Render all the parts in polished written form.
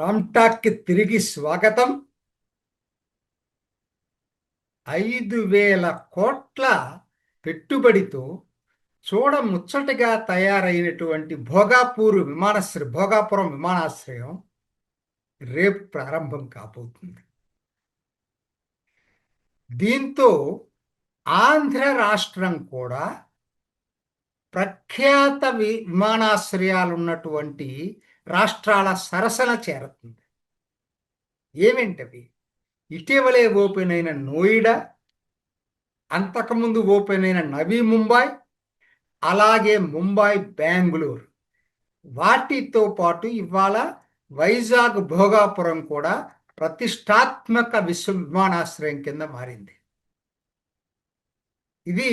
రామ్టాక్కి తిరిగి స్వాగతం. 5,000 కోట్ల పెట్టుబడితో చూడముచ్చటగా తయారైనటువంటి భోగాపురం విమానాశ్రయం రేపు ప్రారంభం కాబోతుంది. దీంతో ఆంధ్ర రాష్ట్రం కూడా ప్రఖ్యాత విమానాశ్రయాలు ఉన్నటువంటి రాష్ట్రాల సరసన చేరుతుంది. ఏమేంటవి? ఇటీవలే ఓపెన్ అయిన నోయిడా, అంతకుముందు ఓపెన్ అయిన నవీ ముంబై, అలాగే ముంబై బెంగళూరు. వాటితో పాటు ఇవాళ వైజాగ్ భోగాపురం కూడా ప్రతిష్టాత్మక విమానాశ్రయం కింద మారింది. ఇది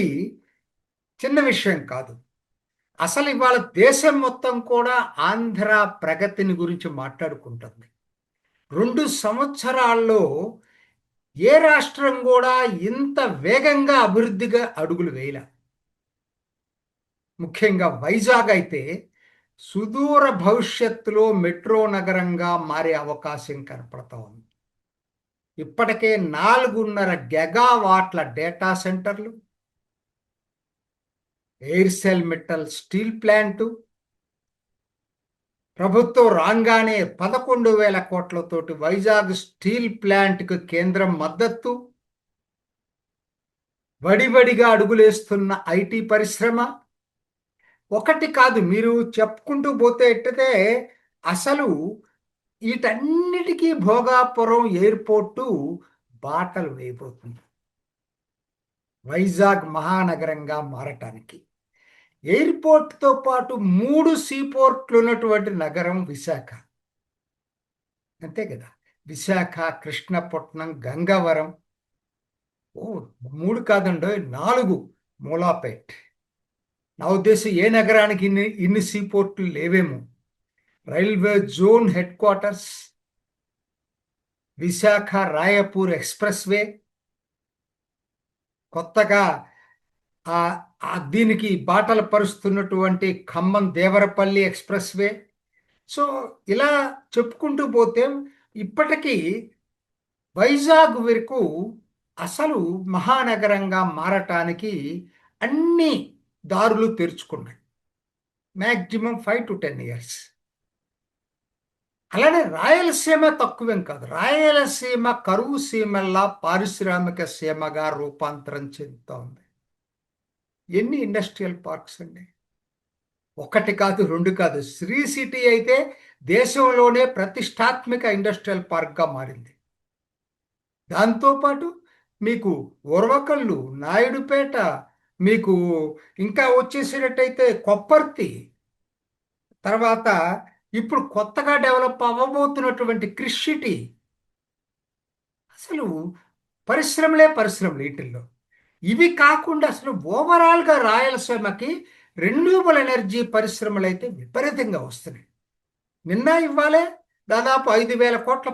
చిన్న విషయం కాదు. అసలు ఇవాళ దేశం మొత్తం కూడా ఆంధ్ర ప్రగతిని గురించి మాట్లాడుకుంటుంది. 2 సంవత్సరాల్లో ఏ రాష్ట్రం కూడా ఇంత వేగంగా అభివృద్ధిగా అడుగులు వేయలే. ముఖ్యంగా వైజాగ్ అయితే సుదూర భవిష్యత్తులో మెట్రో నగరంగా మారే అవకాశం కనపడతా ఉంది. ఇప్పటికే 4.5 గెగావాట్ల డేటా సెంటర్లు, ఎయిర్సెల్ మెటల్ స్టీల్ ప్లాంటు, ప్రభుత్వం రాగానే 11,000 కోట్లతోటి వైజాగ్ స్టీల్ ప్లాంట్కు కేంద్రం మద్దతు, వడివడిగా అడుగులేస్తున్న ఐటీ పరిశ్రమ. ఒకటి కాదు, మీరు చెప్పుకుంటూ పోతే ఎట్టితే అసలు వీటన్నిటికీ భోగాపురం ఎయిర్పోర్టు బాటలు వేయబోతుంది వైజాగ్ మహానగరంగా మారటానికి. ఎయిర్పోర్ట్తో పాటు 3 సీపోర్ట్లు ఉన్నటువంటి నగరం విశాఖ. అంతే కదా, విశాఖ, కృష్ణపట్నం, గంగవరం. 3 కాదండో 4, మూలాపేట్. నా ఉద్దేశం ఏ నగరానికి ఇన్ని సీపోర్ట్లు లేవేమో. Railway zone headquarters, Visakha Raipur expressway, కొత్తగా దీనికి బాటలు పరుస్తున్నటువంటి Khammam Devarapalli expressway. So ఇలా చెప్పుకుంటూ పోతే ఇప్పటికీ వైజాగ్ వరకు అసలు మహానగరంగా మారటానికి అన్ని దారులు తెరుచుకున్నాయి. Maximum 5 to 10 years. అలానే రాయలసీమ తక్కువేం కాదు. రాయలసీమ కరువు సీమల్లా పారిశ్రామిక సీమగా రూపాంతరం చెందుతోంది. ఎన్ని ఇండస్ట్రియల్ పార్క్స్ అండి! 1 కాదు, 2 కాదు. శ్రీ సిటీ అయితే దేశంలోనే ప్రతిష్టాత్మక ఇండస్ట్రియల్ పార్క్గా మారింది. దాంతోపాటు మీకు ఉరవకల్లు, నాయుడుపేట, మీకు ఇంకా వచ్చేసినట్టయితే కొప్పర్తి, తర్వాత ఇప్పుడు కొత్తగా డెవలప్ అవ్వబోతున్నటువంటి క్రిష్ సిటీ. అసలు పరిశ్రమలే వీటిల్లో. ఇవి కాకుండా అసలు ఓవరాల్గా రాయలసీమకి రెన్యూబుల్ ఎనర్జీ పరిశ్రమలు అయితే విపరీతంగా వస్తున్నాయి. నిన్న ఇవ్వాలే దాదాపు 5,000 కోట్ల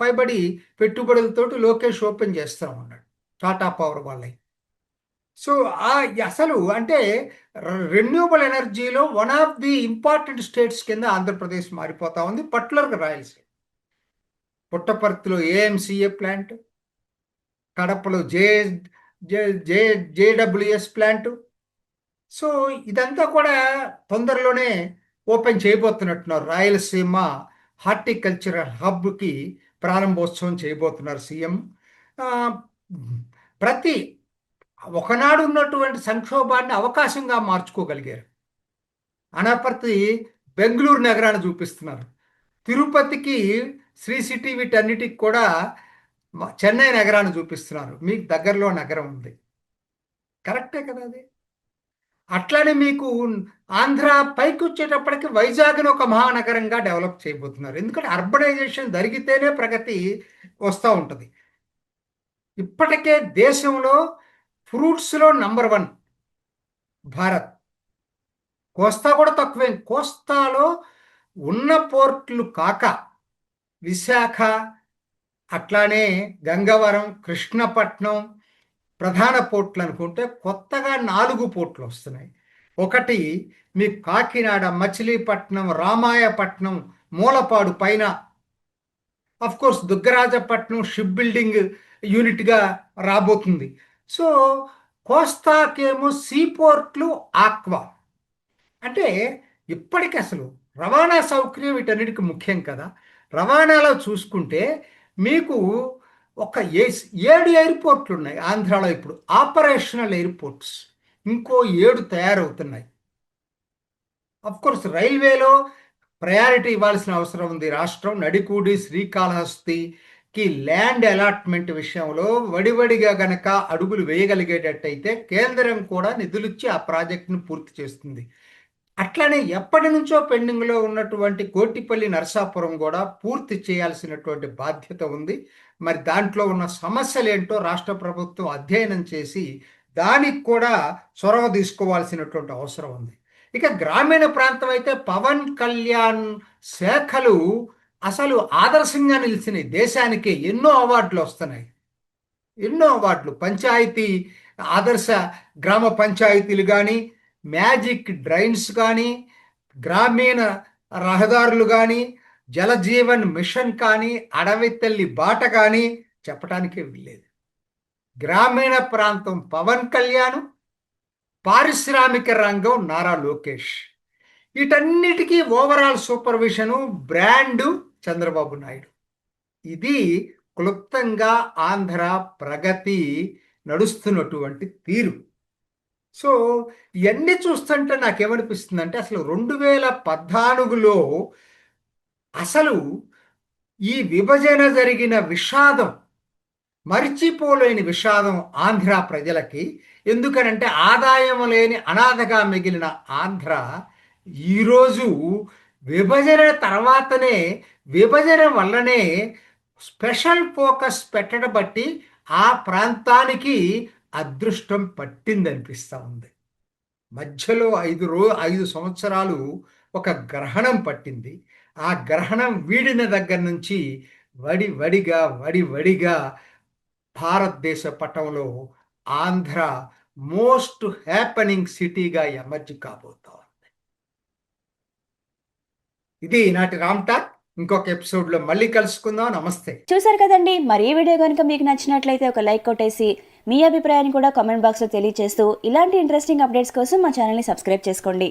పైబడి పెట్టుబడులతోటి లోకేష్ ఓపెన్ చేస్తూ ఉన్నాడు టాటా పవర్ వాళ్ళకి. సో అసలు అంటే రెన్యూబుల్ ఎనర్జీలో one of the important states కింద ఆంధ్రప్రదేశ్ మారిపోతా ఉంది, పర్టికులర్గా రాయలసీమ. పుట్టపర్తిలో ఏఎంసీఏ ప్లాంట్, కడపలో జేడబ్ల్యూఎస్ ప్లాంటు. సో ఇదంతా కూడా తొందరలోనే ఓపెన్ చేయబోతున్నట్టున్నారు. రాయలసీమ హార్టికల్చరల్ హబ్కి ప్రారంభోత్సవం చేయబోతున్నారు సీఎం. ప్రతి ఒకనాడు ఉన్నటువంటి సంక్షోభాన్ని అవకాశంగా మార్చుకోగలిగారు. అనపర్తి బెంగళూరు నగరాన్ని చూపిస్తున్నారు. తిరుపతికి శ్రీ సిటీ, వీటన్నిటికి కూడా చెన్నై నగరాన్ని చూపిస్తున్నారు. మీకు దగ్గరలో నగరం ఉంది, కరెక్టే కదా అది. అట్లానే మీకు ఆంధ్ర పైకి వచ్చేటప్పటికి వైజాగ్ని ఒక మహానగరంగా డెవలప్ చేయబోతున్నారు. ఎందుకంటే అర్బనైజేషన్ జరిగితేనే ప్రగతి వస్తూ ఉంటుంది. ఇప్పటికే దేశంలో ఫ్రూట్స్లో నంబర్ 1 భారత్. కోస్తా కూడా తక్కువే. కోస్తాలో ఉన్న పోర్ట్లు కాక విశాఖ, అట్లానే గంగవరం, కృష్ణపట్నం ప్రధాన పోర్ట్లు అనుకుంటే కొత్తగా 4 పోర్ట్లు వస్తున్నాయి. ఒకటి మీ కాకినాడ, మచిలీపట్నం, రామాయపట్నం, మూలపాడు పైన of course Dugarajapatnam ship building యూనిట్గా రాబోతుంది. సో కోస్తాకేమో సీపోర్ట్లు, ఆక్వా. అంటే ఇప్పటికి అసలు రవాణా సౌకర్యం వీటన్నిటికి ముఖ్యం కదా. రవాణాలో చూసుకుంటే మీకు ఒక 7 ఎయిర్పోర్ట్లు ఉన్నాయి ఆంధ్రాలో ఇప్పుడు, ఆపరేషనల్ ఎయిర్పోర్ట్స్. ఇంకో 7 తయారవుతున్నాయి. అఫ్ కోర్స్ రైల్వేలో ప్రయారిటీ ఇవ్వాల్సిన అవసరం ఉంది. రాష్ట్రం నడికూడి శ్రీకాళహస్తికి ల్యాండ్ అలాట్మెంట్ విషయంలో వడివడిగా గనక అడుగులు వేయగలిగేటట్టయితే కేంద్రం కూడా నిధులిచ్చి ఆ ప్రాజెక్టును పూర్తి చేస్తుంది. అట్లనే ఎప్పటి నుంచో పెండింగ్లో ఉన్నటువంటి కోటిపల్లి నరసాపురం కూడా పూర్తి చేయాల్సినటువంటి బాధ్యత ఉంది. మరి దాంట్లో ఉన్న సమస్యలు ఏంటో రాష్ట్ర ప్రభుత్వం అధ్యయనం చేసి దానికి కూడా చొరవ తీసుకోవాల్సినటువంటి అవసరం ఉంది. ఇక గ్రామీణ ప్రాంతం అయితే పవన్ కళ్యాణ్ శాఖలు అసలు ఆదర్శంగా నిలిచినాయి. దేశానికి ఎన్నో అవార్డులు వస్తున్నాయి, ఎన్నో అవార్డులు. పంచాయతీ ఆదర్శ గ్రామ పంచాయతీలు కానీ, మ్యాజిక్ డ్రైన్స్ కానీ, గ్రామీణ రహదారులు కానీ, జలజీవన్ మిషన్ కానీ, అడవి తల్లి బాట కానీ చెప్పడానికే వీల్లేదు. గ్రామీణ ప్రాంతం పవన్ కళ్యాణ్, పారిశ్రామిక రంగం నారా లోకేష్. వీటన్నిటికీ ఓవరాల్ సూపర్విజను, బ్రాండు చంద్రబాబు నాయుడు. ఇది క్లుప్తంగా ఆంధ్ర ప్రగతి నడుస్తున్నటువంటి తీరు. సో ఇవన్నీ చూస్తుంటే నాకేమనిపిస్తుందంటే అసలు 2014లో అసలు ఈ విభజన జరిగిన విషాదం, మరిచిపోలేని విషాదం ఆంధ్ర ప్రజలకి. ఎందుకనంటే ఆదాయం లేని అనాథగా మిగిలిన ఆంధ్ర ఈరోజు విభజన తర్వాతనే, విభజన వల్లనే స్పెషల్ ఫోకస్ పెట్టడం బట్టి ఆ ప్రాంతానికి అదృష్టం పట్టిందనిపిస్తూ ఉంది. మధ్యలో 5 సంవత్సరాలు ఒక గ్రహణం పట్టింది. ఆ గ్రహణం వీడిన దగ్గర నుంచి వడివడిగా భారతదేశ పటంలో ఆంధ్ర మోస్ట్ హ్యాపెనింగ్ సిటీగా ఎమర్జ్ కాబోతా ఉంది. ఇది ఈనాటి రామ్ టాక్. ఇంకొక ఎపిసోడ్లో మళ్ళీ కలుసుకుందాం. నమస్తే. చూసారు కదండి, మరి ఈ వీడియో కనుక మీకు నచ్చినట్లయితే ఒక లైక్ కొట్టేసి మీ అభిప్రాయాన్ని కూడా కామెంట్ బాక్స్లో తెలియజేస్తూ ఇలాంటి ఇంట్రెస్టింగ్ అప్డేట్స్ కోసం మా ఛానల్ని సబ్స్క్రైబ్ చేసుకోండి.